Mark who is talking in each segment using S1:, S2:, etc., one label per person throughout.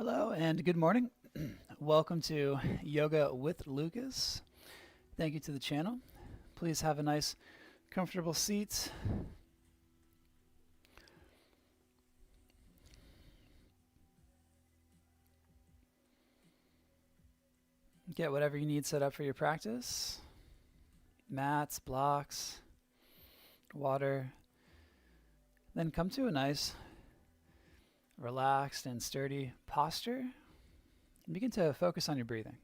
S1: Hello and good morning. Welcome to Yoga with Lucas. Thank you to the channel. Please have a nice, comfortable seat. Get whatever you need set up for your practice. Mats, blocks, water. Then come to a nice, relaxed and sturdy posture. And begin to focus on your breathing.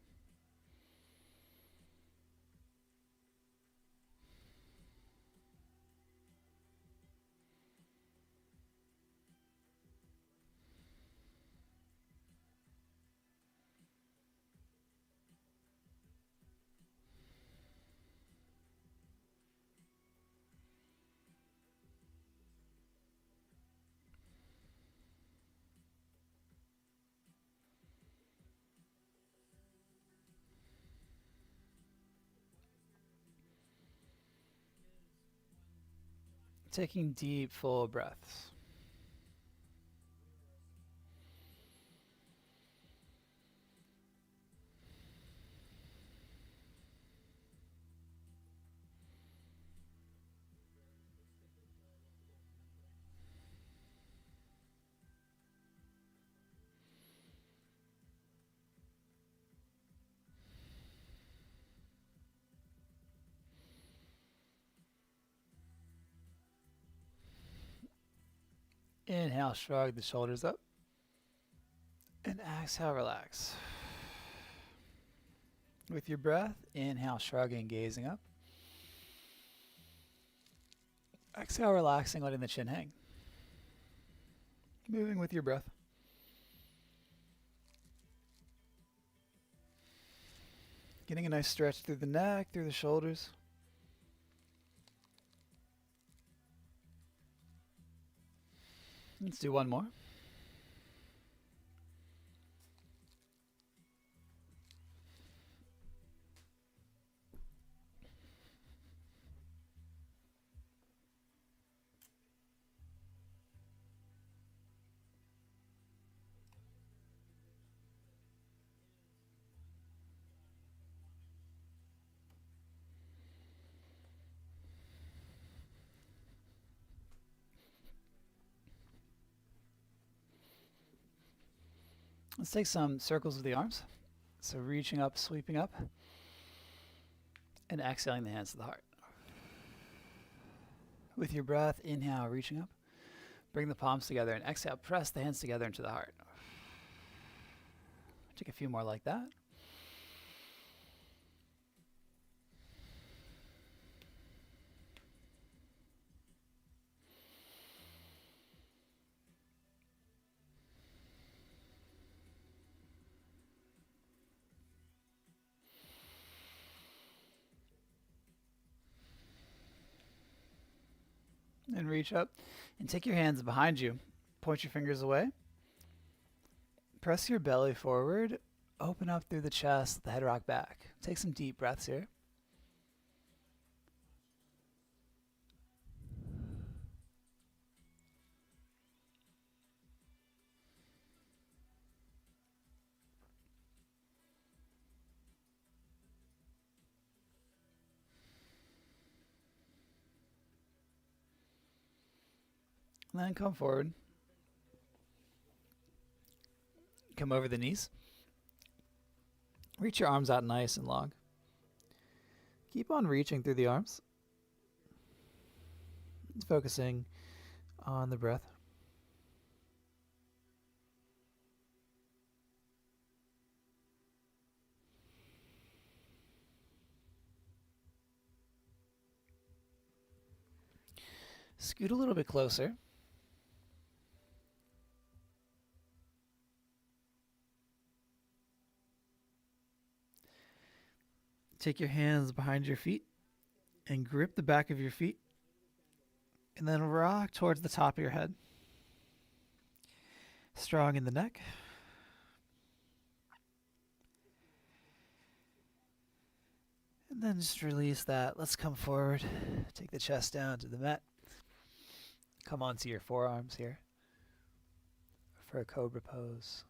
S1: Taking deep, full breaths. Inhale, shrug the shoulders up. And exhale, relax. With your breath, inhale, shrugging, gazing up. Exhale, relaxing, letting the chin hang. Moving with your breath. Getting a nice stretch through the neck, through the shoulders. Let's do one more. Let's take some circles with the arms. So reaching up, sweeping up, and exhaling the hands to the heart. With your breath, inhale, reaching up. Bring the palms together and exhale, press the hands together into the heart. Take a few more like that. And reach up and take your hands behind you. Point your fingers away. Press your belly forward. Open up through the chest, let the head rock back. Take some deep breaths here. And then come forward. Come over the knees. Reach your arms out nice and long. Keep on reaching through the arms. Focusing on the breath. Scoot a little bit closer. Take your hands behind your feet and grip the back of your feet. And then rock towards the top of your head. Strong in the neck. And then just release that. Let's come forward. Take the chest down to the mat. Come onto your forearms here for a Cobra Pose.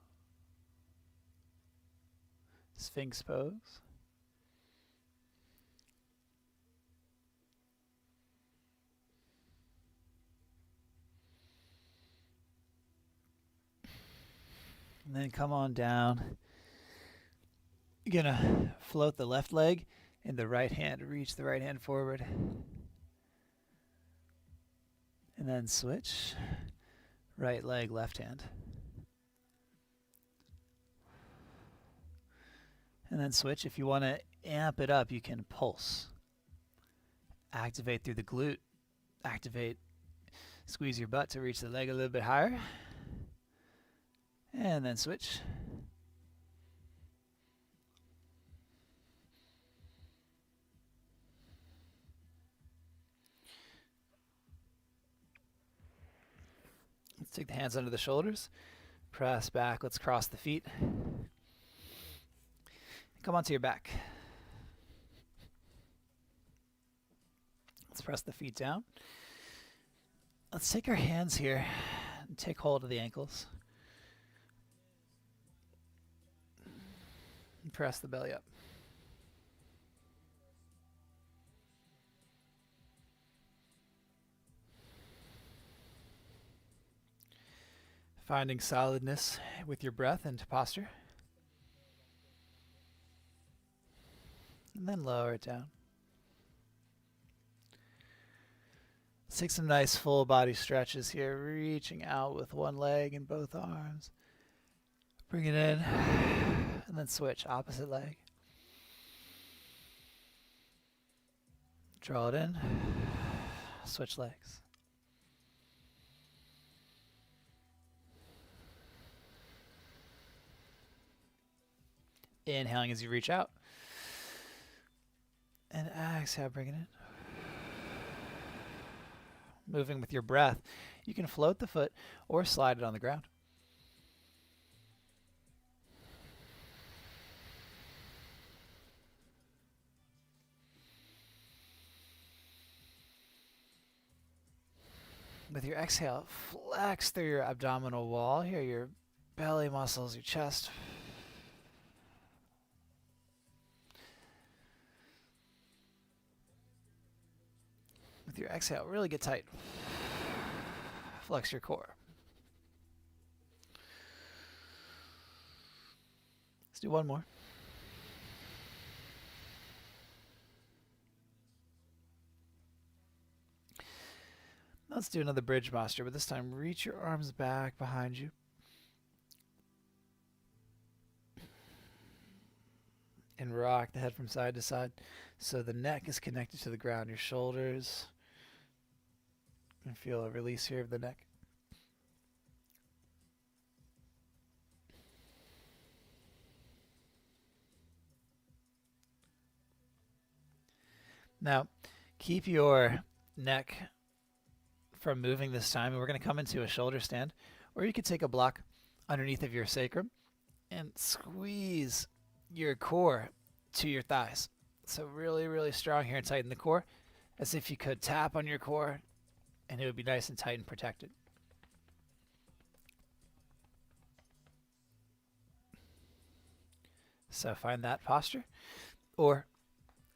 S1: Sphinx pose. And then come on down. You're going to float the left leg and the right hand. Reach the right hand forward. And then switch. Right leg, left hand. And then switch. If you want to amp it up, you can pulse. Activate through the glute. Activate. Squeeze your butt to reach the leg a little bit higher. And then switch. Let's take the hands under the shoulders. Press back. Let's cross the feet. Come onto your back. Let's press the feet down. Let's take our hands here and take hold of the ankles. And press the belly up. Finding solidness with your breath into posture. And then lower it down. Let's take some nice full body stretches here, reaching out with one leg and both arms. Bring it in, and then switch, opposite leg. Draw it in, switch legs. Inhaling as you reach out. And exhale, bring it in. Moving with your breath. You can float the foot or slide it on the ground. With your exhale, flex through your abdominal wall. Here, your belly muscles, your chest. With your exhale, really get tight. Flex your core. Let's do one more. Let's do another bridge posture, but this time reach your arms back behind you. And rock the head from side to side so the neck is connected to the ground. Your shoulders. And feel a release here of the neck. Now, keep your neck from moving this time, and we're going to come into a shoulder stand, or you could take a block underneath of your sacrum and squeeze your core to your thighs. So really, really strong here and tighten the core, as if you could tap on your core, and it would be nice and tight and protected. So find that posture, or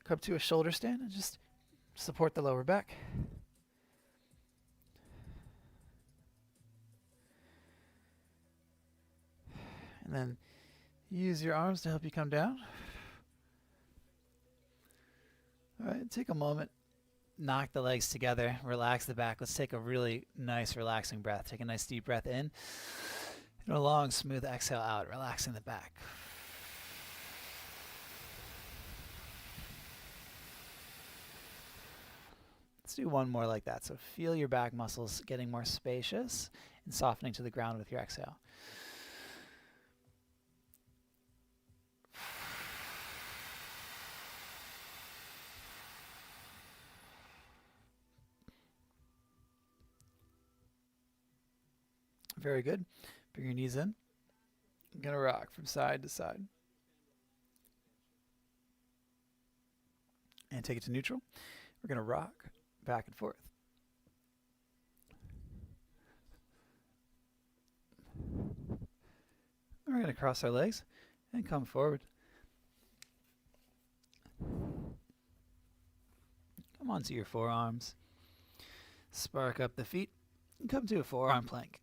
S1: come to a shoulder stand and just support the lower back. And then use your arms to help you come down. All right, take a moment. Knock the legs together. Relax the back. Let's take a really nice, relaxing breath. Take a nice deep breath in. And a long, smooth exhale out, relaxing the back. Let's do one more like that. So feel your back muscles getting more spacious and softening to the ground with your exhale. Very good. Bring your knees in. I'm going to rock from side to side. And take it to neutral. We're going to rock back and forth. We're going to cross our legs and come forward. onto your forearms. Spark up the feet and come to a forearm plank.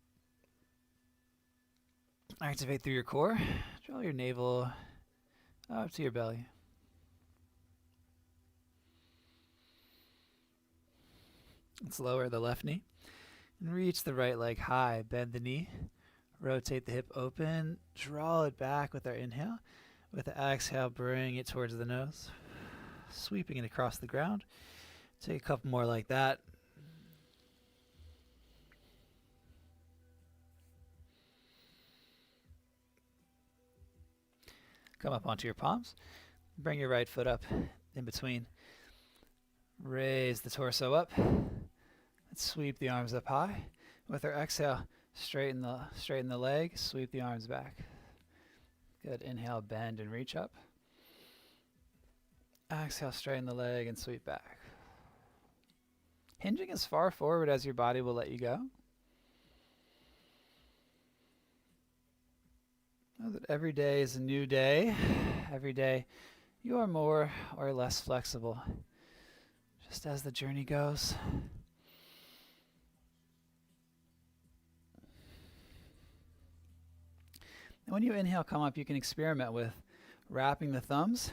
S1: Activate through your core. Draw your navel up to your belly. Let's lower the left knee and reach the right leg high. Bend the knee. Rotate the hip open. Draw it back with our inhale. With the exhale, bring it towards the nose. Sweeping it across the ground. Take a couple more like that. Come up onto your palms. Bring your right foot up in between. Raise the torso up. Let's sweep the arms up high. With our exhale, straighten the leg, sweep the arms back. Good. Inhale, bend and reach up. Exhale, straighten the leg and sweep back. Hinging as far forward as your body will let you go. Know that every day is a new day. Every day you are more or less flexible, just as the journey goes. And when you inhale, come up, you can experiment with wrapping the thumbs,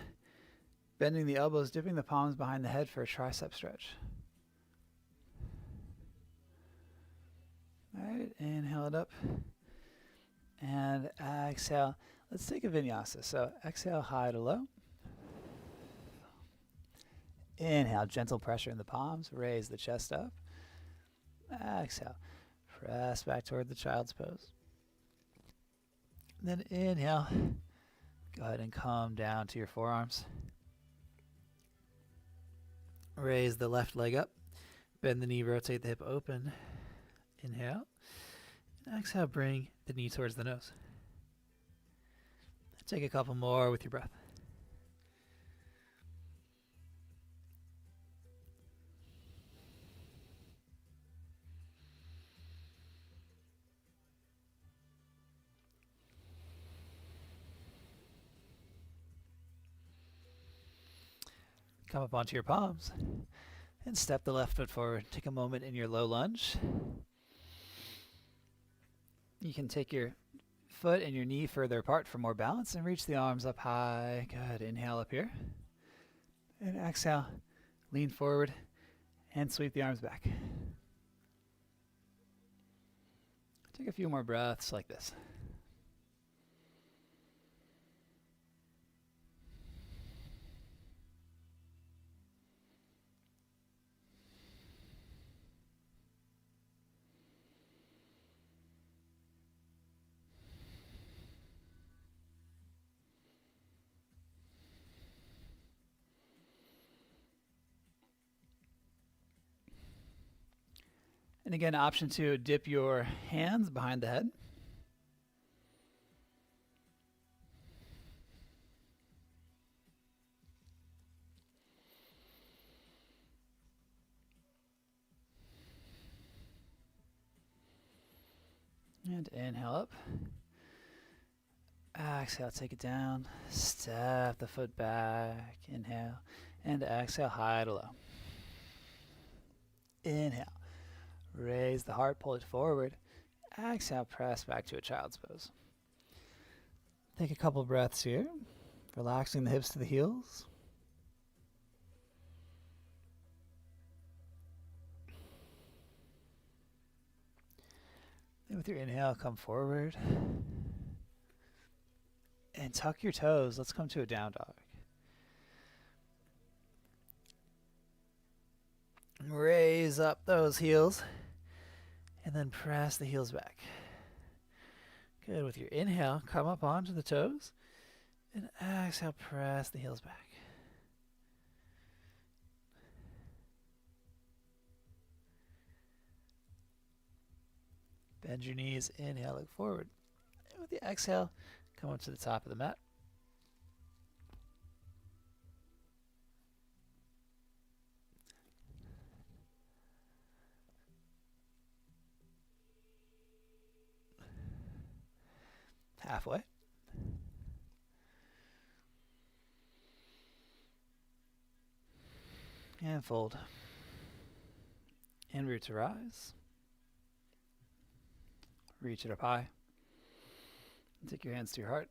S1: bending the elbows, dipping the palms behind the head for a tricep stretch. All right, inhale it up. And exhale. Let's take a vinyasa. So exhale, high to low. Inhale, gentle pressure in the palms. Raise the chest up. Exhale. Press back toward the child's pose. Then inhale. Go ahead and come down to your forearms. Raise the left leg up. Bend the knee, rotate the hip open. Inhale. Exhale, bring the knee towards the nose. Take a couple more with your breath. Come up onto your palms and step the left foot forward. Take a moment in your low lunge. You can take your foot and your knee further apart for more balance and reach the arms up high. Good. Inhale up here. And exhale. Lean forward and sweep the arms back. Take a few more breaths like this. And again, option 2, dip your hands behind the head. And inhale up. Exhale, take it down. Step the foot back. Inhale. And exhale, high to low. Inhale. Raise the heart, pull it forward. Exhale, press back to a child's pose. Take a couple breaths here, relaxing the hips to the heels. Then with your inhale, come forward. And tuck your toes. Let's come to a down dog. Raise up those heels. And then press the heels back. Good. With your inhale, come up onto the toes. And exhale, press the heels back. Bend your knees. Inhale, look forward. And with the exhale, come up to the top of the mat. Halfway. And fold. And root to rise. Reach it up high. Take your hands to your heart.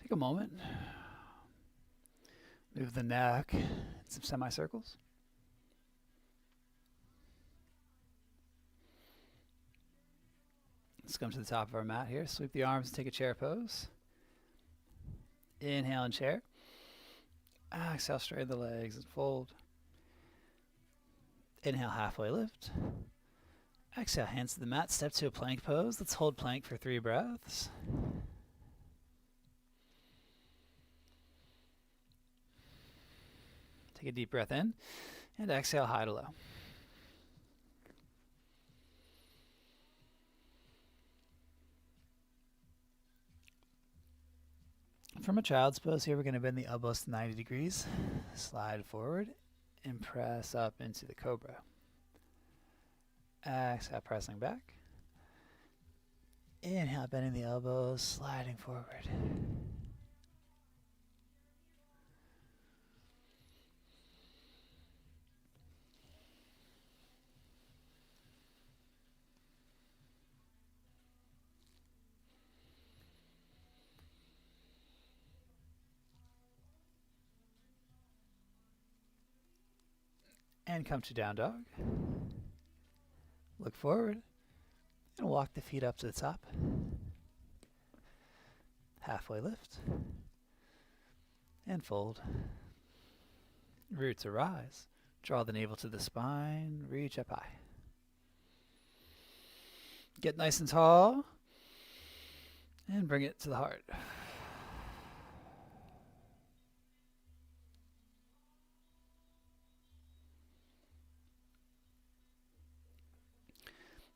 S1: Take a moment. Move the neck in some semicircles. Let's come to the top of our mat here. Sweep the arms and take a chair pose. Inhale and chair. Exhale, straighten the legs and fold. Inhale, halfway lift. Exhale, hands to the mat. Step to a plank pose. Let's hold plank for 3 breaths. Take a deep breath in. And exhale, high to low. From a child's pose here, we're going to bend the elbows to 90 degrees. Slide forward and press up into the cobra. Exhale, pressing back. Inhale, bending the elbows, sliding forward. And come to down dog. Look forward and walk the feet up to the top. Halfway lift and fold. Root to rise. Draw the navel to the spine, reach up high. Get nice and tall and bring it to the heart.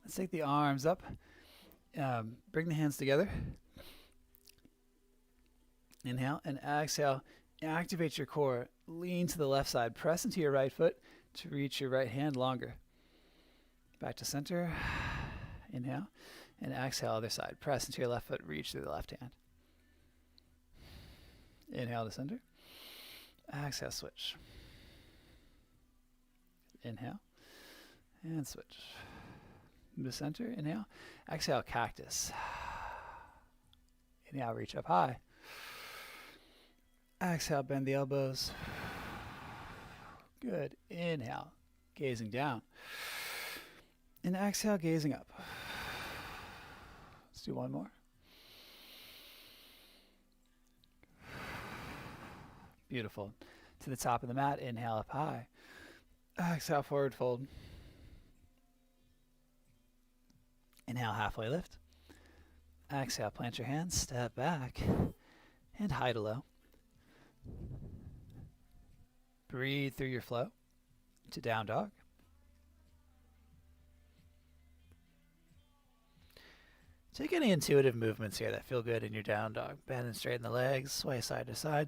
S1: Let's take the arms up. Bring the hands together. Inhale and exhale. Activate your core. Lean to the left side. Press into your right foot to reach your right hand longer. Back to center. Inhale and exhale, other side. Press into your left foot. Reach through the left hand. Inhale to center. Exhale, switch. Inhale and switch. Move to center. Inhale. Exhale, cactus. Inhale, reach up high. Exhale, bend the elbows. Good. Inhale, gazing down. And exhale, gazing up. Let's do one more. Beautiful. To the top of the mat. Inhale, up high. Exhale, forward fold. Inhale, halfway lift. Exhale, plant your hands, step back, and high to low. Breathe through your flow to down dog. Take any intuitive movements here that feel good in your down dog. Bend and straighten the legs, sway side to side.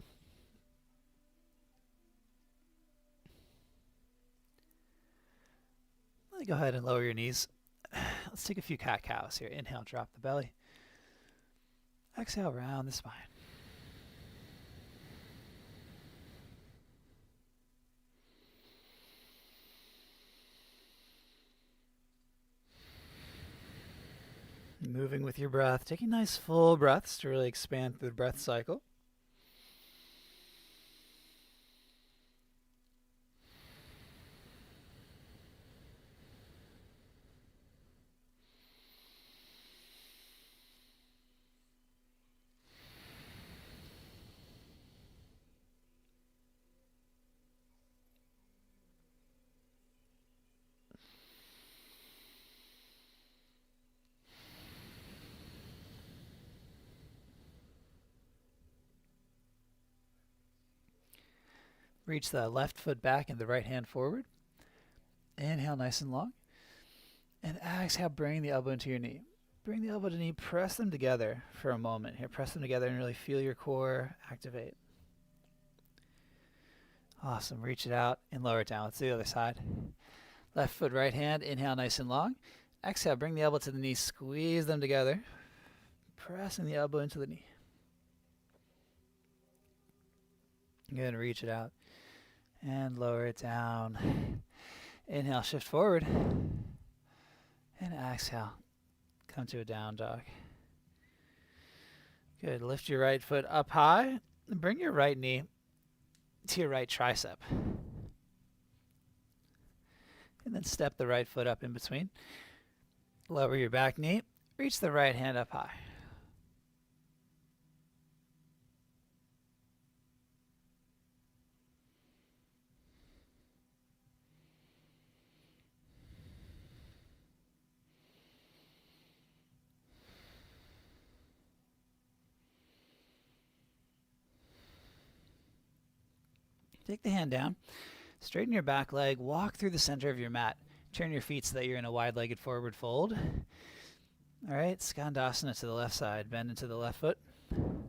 S1: Go ahead and lower your knees. Let's take a few cat-cows here. Inhale, drop the belly. Exhale, round the spine. Moving with your breath, taking nice full breaths to really expand the breath cycle. Reach the left foot back and the right hand forward. Inhale nice and long. And exhale, bring the elbow into your knee. Bring the elbow to knee, press them together for a moment. Here, press them together and really feel your core activate. Awesome. Reach it out and lower it down. Let's do the other side. Left foot, right hand. Inhale nice and long. Exhale, bring the elbow to the knee. Squeeze them together. Pressing the elbow into the knee. Good. Reach it out and lower it down. Inhale, shift forward. And exhale, come to a down dog. Good. Lift your right foot up high. And bring your right knee to your right tricep. And then step the right foot up in between. Lower your back knee. Reach the right hand up high. Take the hand down. Straighten your back leg. Walk through the center of your mat. Turn your feet so that you're in a wide-legged forward fold. All right, Skandasana to the left side. Bend into the left foot. And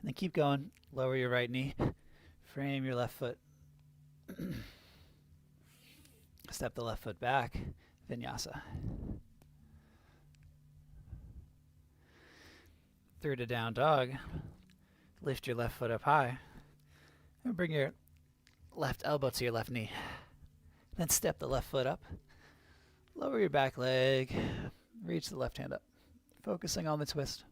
S1: then keep going. Lower your right knee. Frame your left foot. Step the left foot back. Vinyasa. Through to down dog. Lift your left foot up high. And bring your left elbow to your left knee. Then step the left foot up. Lower your back leg. Reach the left hand up. Focusing on the twist.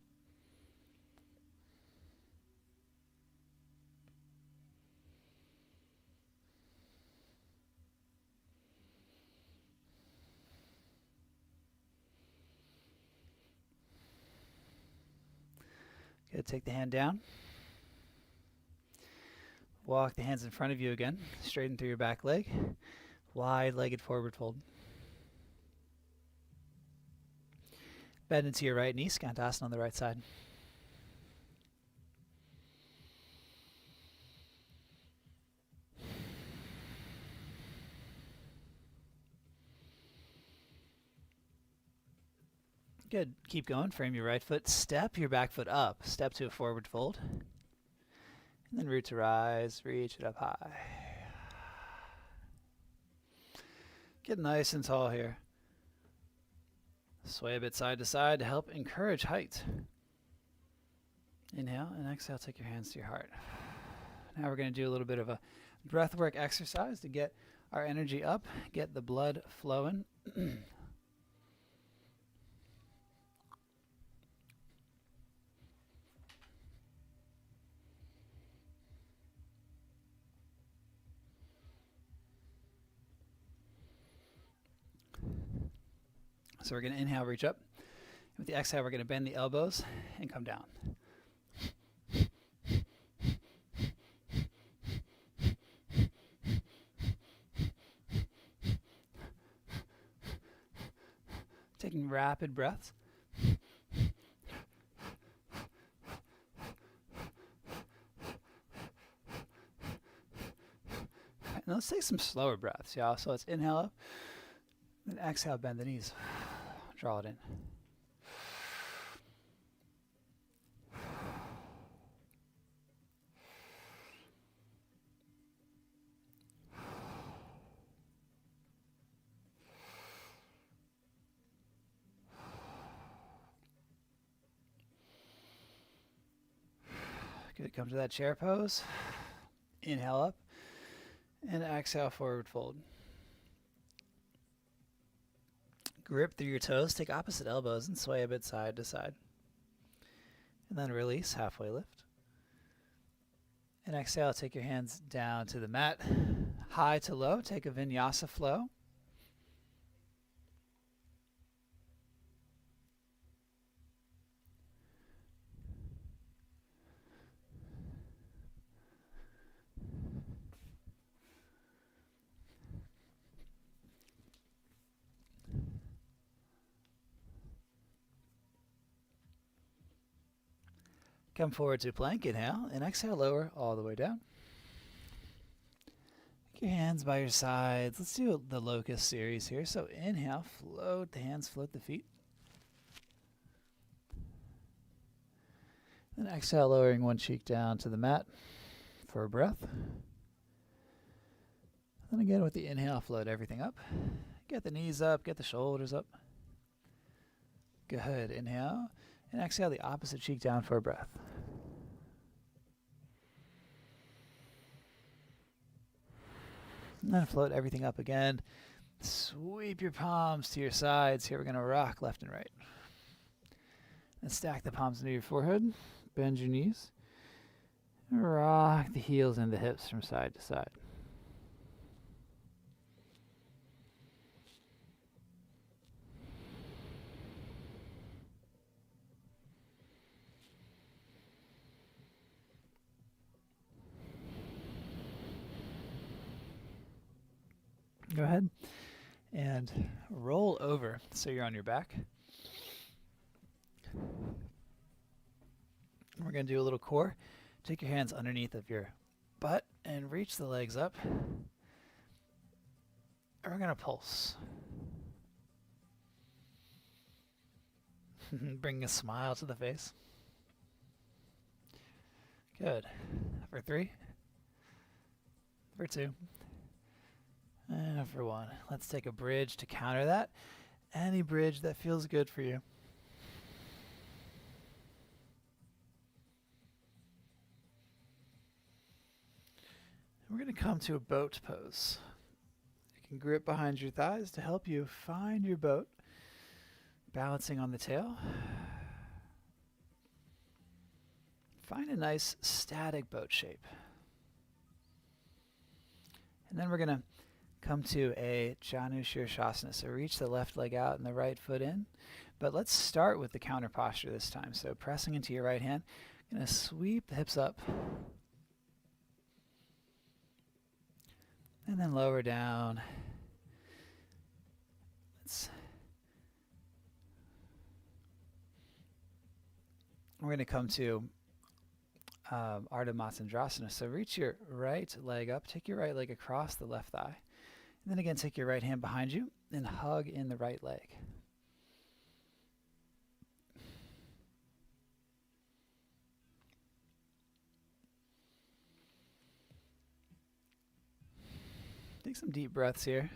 S1: Good. Take the hand down. Walk the hands in front of you again. Straighten through your back leg. Wide-legged forward fold. Bend into your right knee. Skandasana on the right side. Good. Keep going. Frame your right foot. Step your back foot up. Step to a forward fold. And then root to rise. Reach it up high. Get nice and tall here. Sway a bit side to side to help encourage height. Inhale and exhale. Take your hands to your heart. Now we're going to do a little bit of a breathwork exercise to get our energy up, get the blood flowing. So we're going to inhale, reach up. With the exhale, we're going to bend the elbows and come down. Taking rapid breaths. Now let's take some slower breaths, y'all. So let's inhale up, then exhale, bend the knees. Draw it in. Good. Come to that chair pose. Inhale up and exhale, forward fold. Grip through your toes, take opposite elbows and sway a bit side to side. And then release, halfway lift. And exhale, take your hands down to the mat. High to low, take a vinyasa flow. Come forward to plank, inhale, and exhale, lower all the way down. Take your hands by your sides. Let's do the locust series here. So inhale, float the hands, float the feet. Then exhale, lowering one cheek down to the mat for a breath. Then again with the inhale, float everything up. Get the knees up, get the shoulders up. Good. Inhale. And exhale the opposite cheek down for a breath. And then float everything up again. Sweep your palms to your sides. Here we're going to rock left and right. And stack the palms into your forehead. Bend your knees. And rock the heels and the hips from side to side. Go ahead and roll over so you're on your back. We're going to do a little core. Take your hands underneath of your butt and reach the legs up. And we're going to pulse. Bring a smile to the face. Good. For 3. For 2. And for 1. Let's take a bridge to counter that. Any bridge that feels good for you. We're going to come to a boat pose. You can grip behind your thighs to help you find your boat. Balancing on the tail. Find a nice static boat shape. And then we're going to come to a Janu Shirshasana. So reach the left leg out and the right foot in. But let's start with the counter posture this time. So pressing into your right hand. Going to sweep the hips up. And then lower down. We're going to come to Ardha Matsyendrasana. So reach your right leg up. Take your right leg across the left thigh. And then again, take your right hand behind you and hug in the right leg. Take some deep breaths here.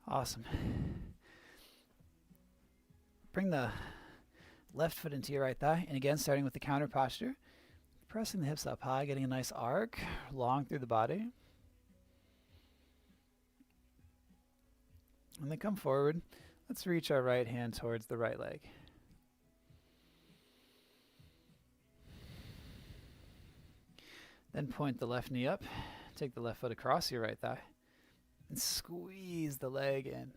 S1: Awesome. Bring the left foot into your right thigh. And again, starting with the counter posture. Pressing the hips up high, getting a nice arc, long through the body. And then come forward. Let's reach our right hand towards the right leg. Then point the left knee up. Take the left foot across your right thigh. And squeeze the leg in.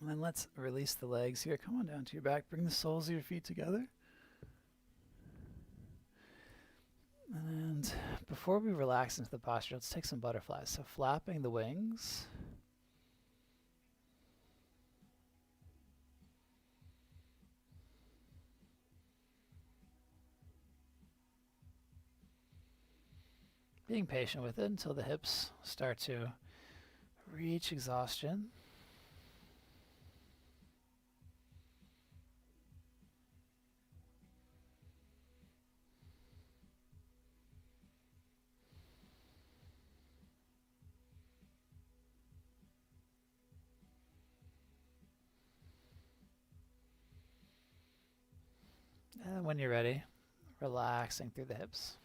S1: And then let's release the legs here. Come on down to your back. Bring the soles of your feet together. And before we relax into the posture, let's take some butterflies. So flapping the wings. Being patient with it until the hips start to reach exhaustion. And when you're ready, relaxing through the hips.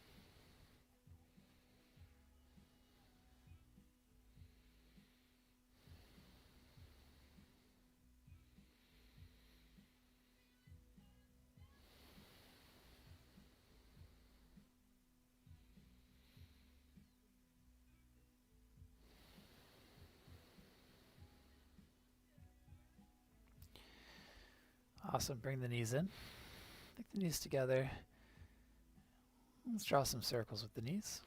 S1: Awesome. Bring the knees in. Take the knees together. Let's draw some circles with the knees.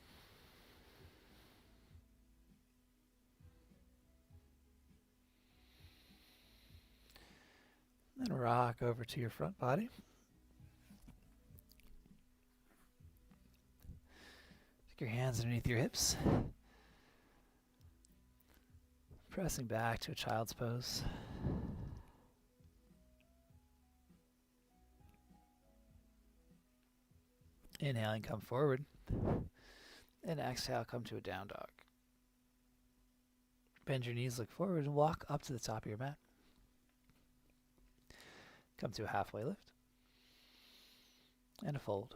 S1: Then rock over to your front body. Take your hands underneath your hips. Pressing back to a child's pose. Inhaling, come forward. And exhale, come to a down dog. Bend your knees, look forward, and walk up to the top of your mat. Come to a halfway lift. And a fold.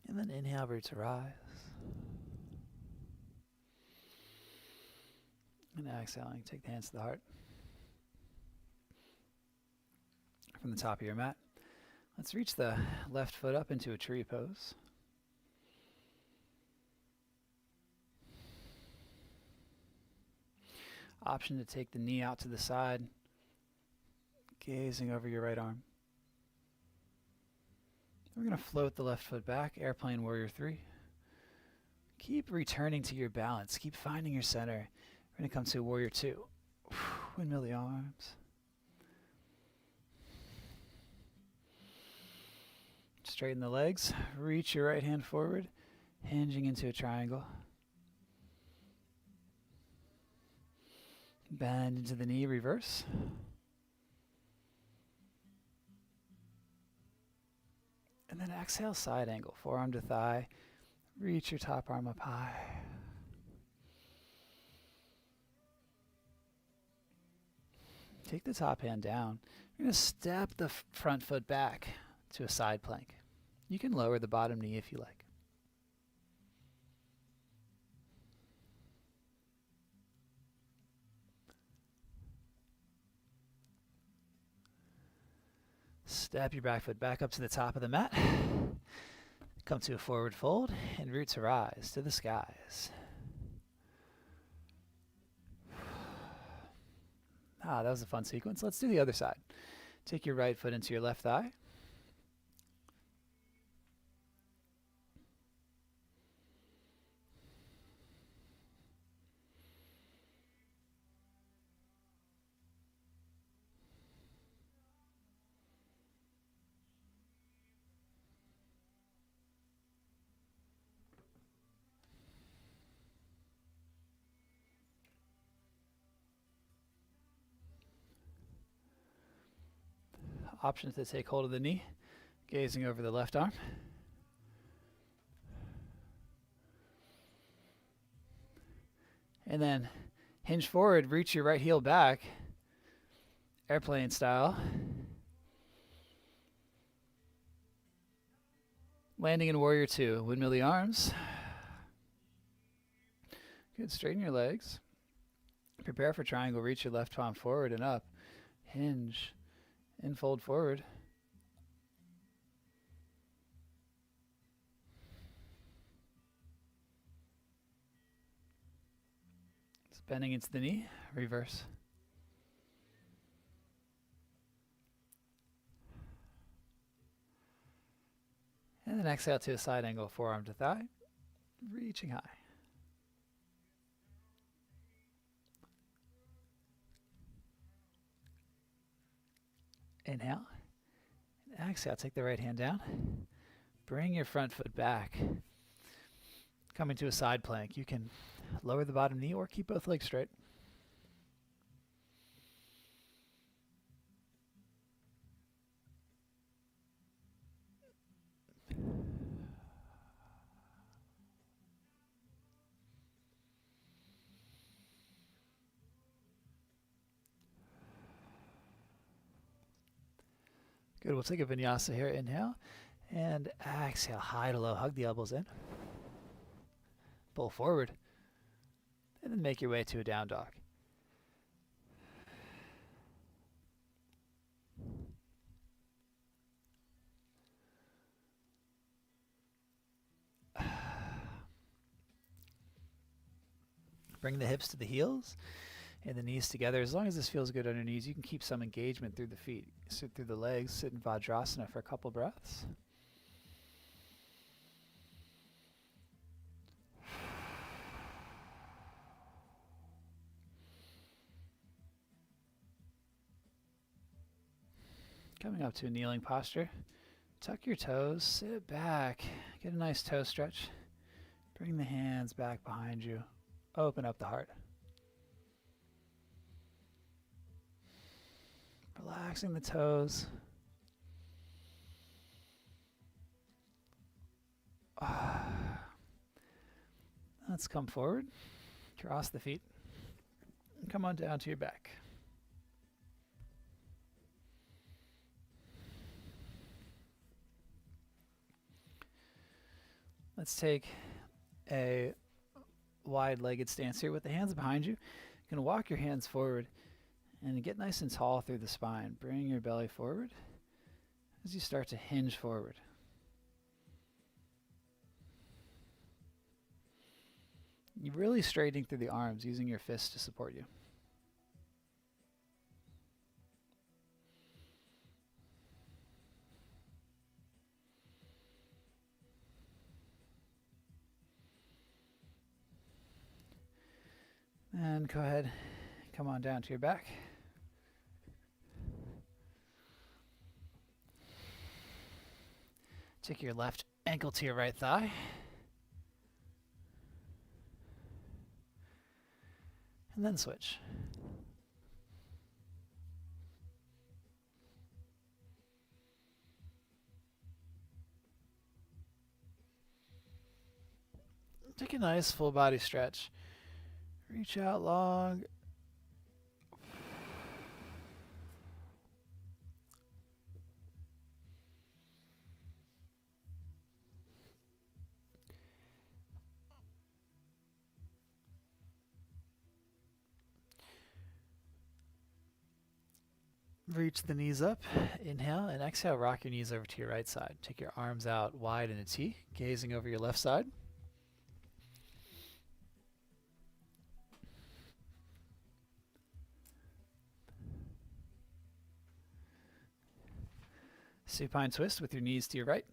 S1: And then inhale, root to rise. And exhaling, take the hands to the heart. From the top of your mat, let's reach the left foot up into a tree pose. Option to take the knee out to the side, gazing over your right arm. We're going to float the left foot back, airplane warrior 3. Keep returning to your balance. Keep finding your center. We're going to come to warrior 2. Windmill the arms. Straighten the legs. Reach your right hand forward, hinging into a triangle. Bend into the knee, reverse. And then exhale, side angle, forearm to thigh. Reach your top arm up high. Take the top hand down. You're going to step the front foot back to a side plank. You can lower the bottom knee if you like. Step your back foot back up to the top of the mat. Come to a forward fold and root to rise to the skies. That was a fun sequence. Let's do the other side. Take your right foot into your left thigh. Options to take hold of the knee, gazing over the left arm. And then hinge forward, reach your right heel back, airplane style. Landing in warrior 2, windmill the arms. Good, straighten your legs. Prepare for triangle, reach your left palm forward and up. Hinge. And fold forward. Just bending into the knee, reverse. And then exhale to a side angle, forearm to thigh, reaching high. Inhale. And exhale, take the right hand down. Bring your front foot back. Coming to a side plank, you can lower the bottom knee or keep both legs straight. Good, we'll take a vinyasa here. Inhale and exhale, high to low. Hug the elbows in. Pull forward. And then make your way to a down dog. Bring the hips to the heels and the knees together. As long as this feels good on your knees, you can keep some engagement through the feet. Sit through the legs, sit in Vajrasana for a couple breaths. Coming up to a kneeling posture. Tuck your toes, sit back, get a nice toe stretch. Bring the hands back behind you. Open up the heart. Relaxing the toes. Let's come forward. Cross the feet. And come on down to your back. Let's take a wide-legged stance here with the hands behind you. You're going to walk your hands forward and get nice and tall through the spine. Bring your belly forward as you start to hinge forward. You're really straightening through the arms, using your fists to support you. And go ahead, come on down to your back. Take your left ankle to your right thigh. And then switch. Take a nice full body stretch. Reach out long. Reach the knees up. Inhale and exhale. Rock your knees over to your right side. Take your arms out wide in a T, gazing over your left side. Supine twist with your knees to your right.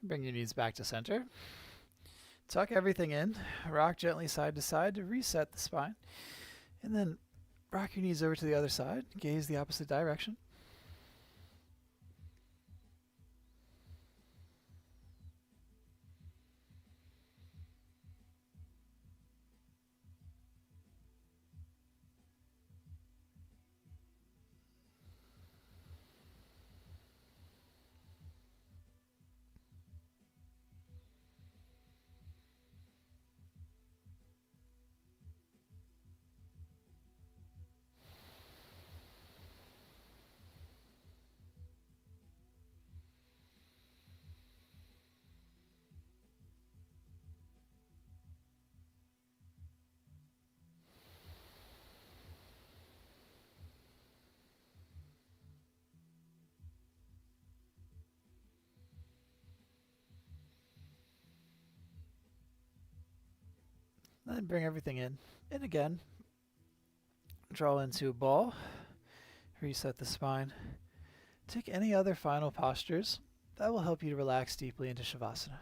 S1: Bring your knees back to center. Tuck everything in. Rock gently side to side to reset the spine. And then rock your knees over to the other side. Gaze the opposite direction. Then bring everything in. And again, Draw into a ball. Reset the spine. Take any other final postures that will help you to relax deeply into Shavasana.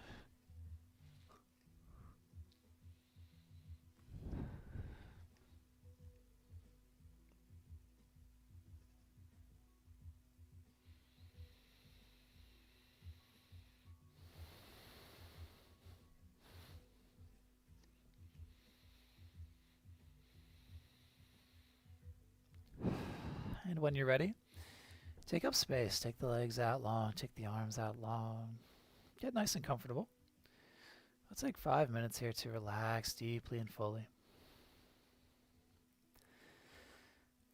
S1: And when you're ready, take up space. Take the legs out long. Take the arms out long. Get nice and comfortable. Let's take 5 minutes here to relax deeply and fully.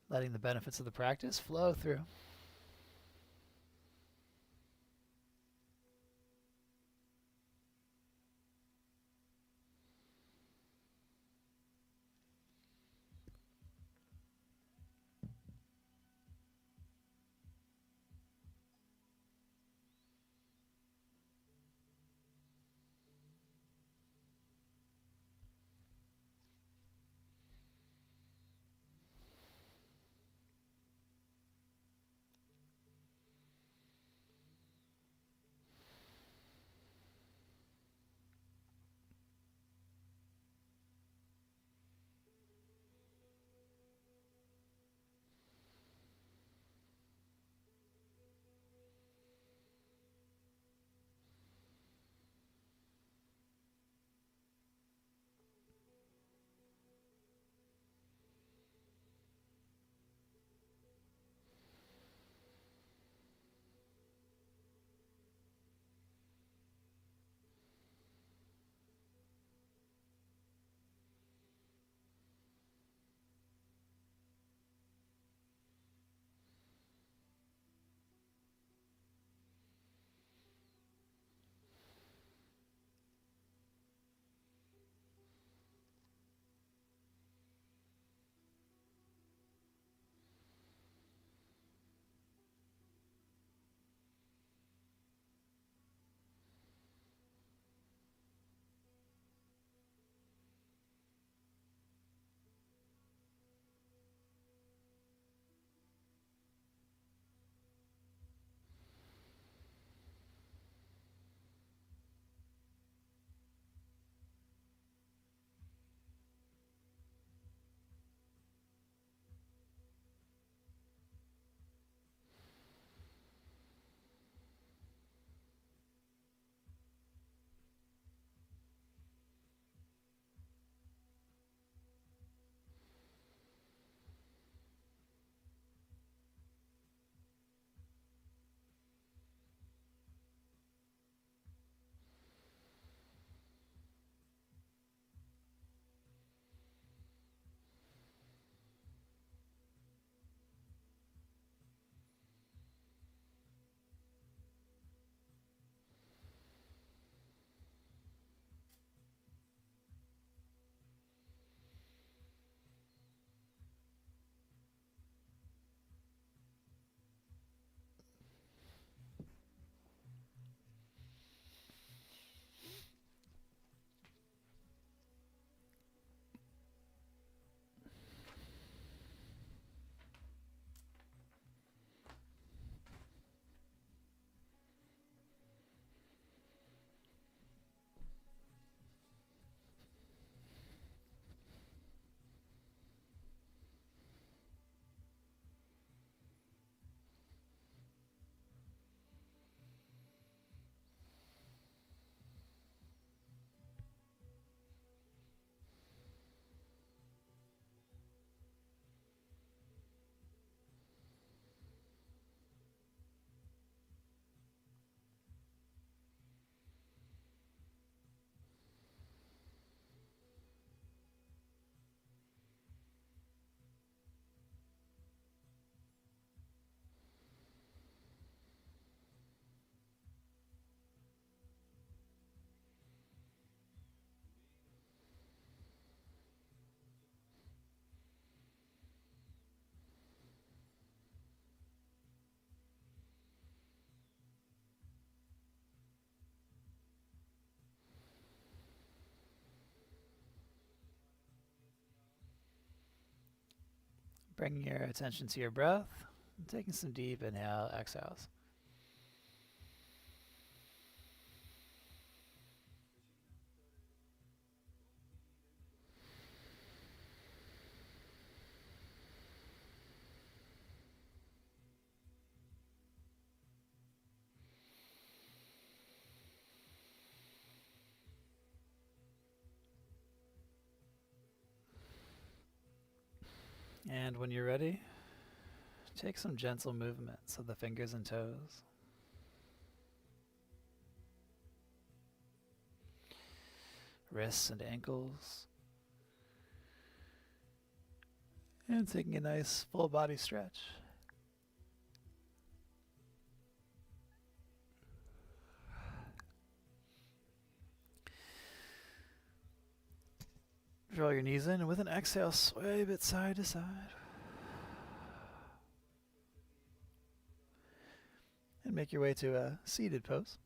S1: Letting the benefits of the practice flow through. Bringing your attention to your breath, and taking some deep inhale, exhales. And when you're ready, take some gentle movements of the fingers and toes. Wrists and ankles. And taking a nice full body stretch. Draw your knees in, and with an exhale, sway a bit side to side. And make your way to a seated pose.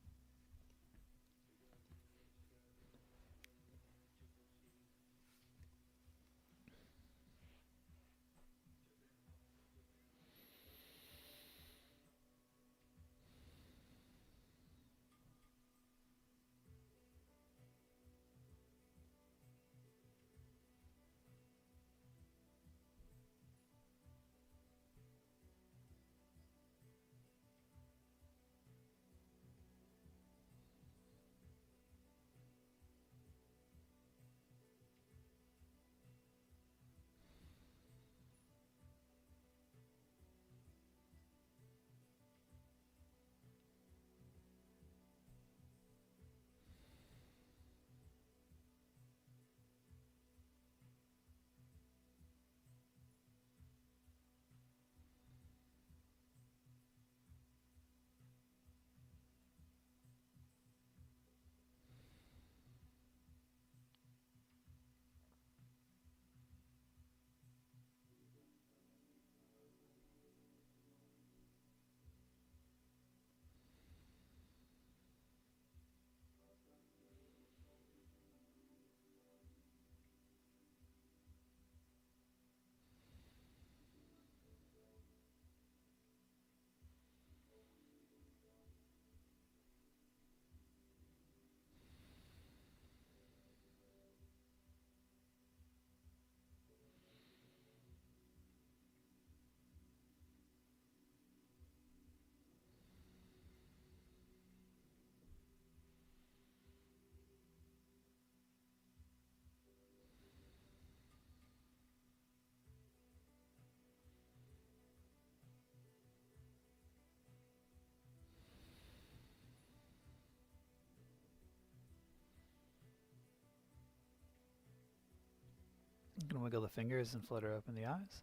S1: You can wiggle the fingers and flutter open the eyes.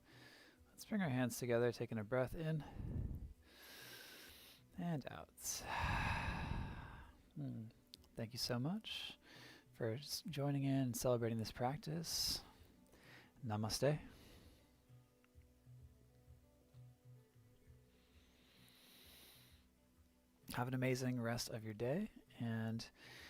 S1: Let's bring our hands together, taking a breath in and out. Thank you so much for joining in and celebrating this practice. Namaste. Have an amazing rest of your day, and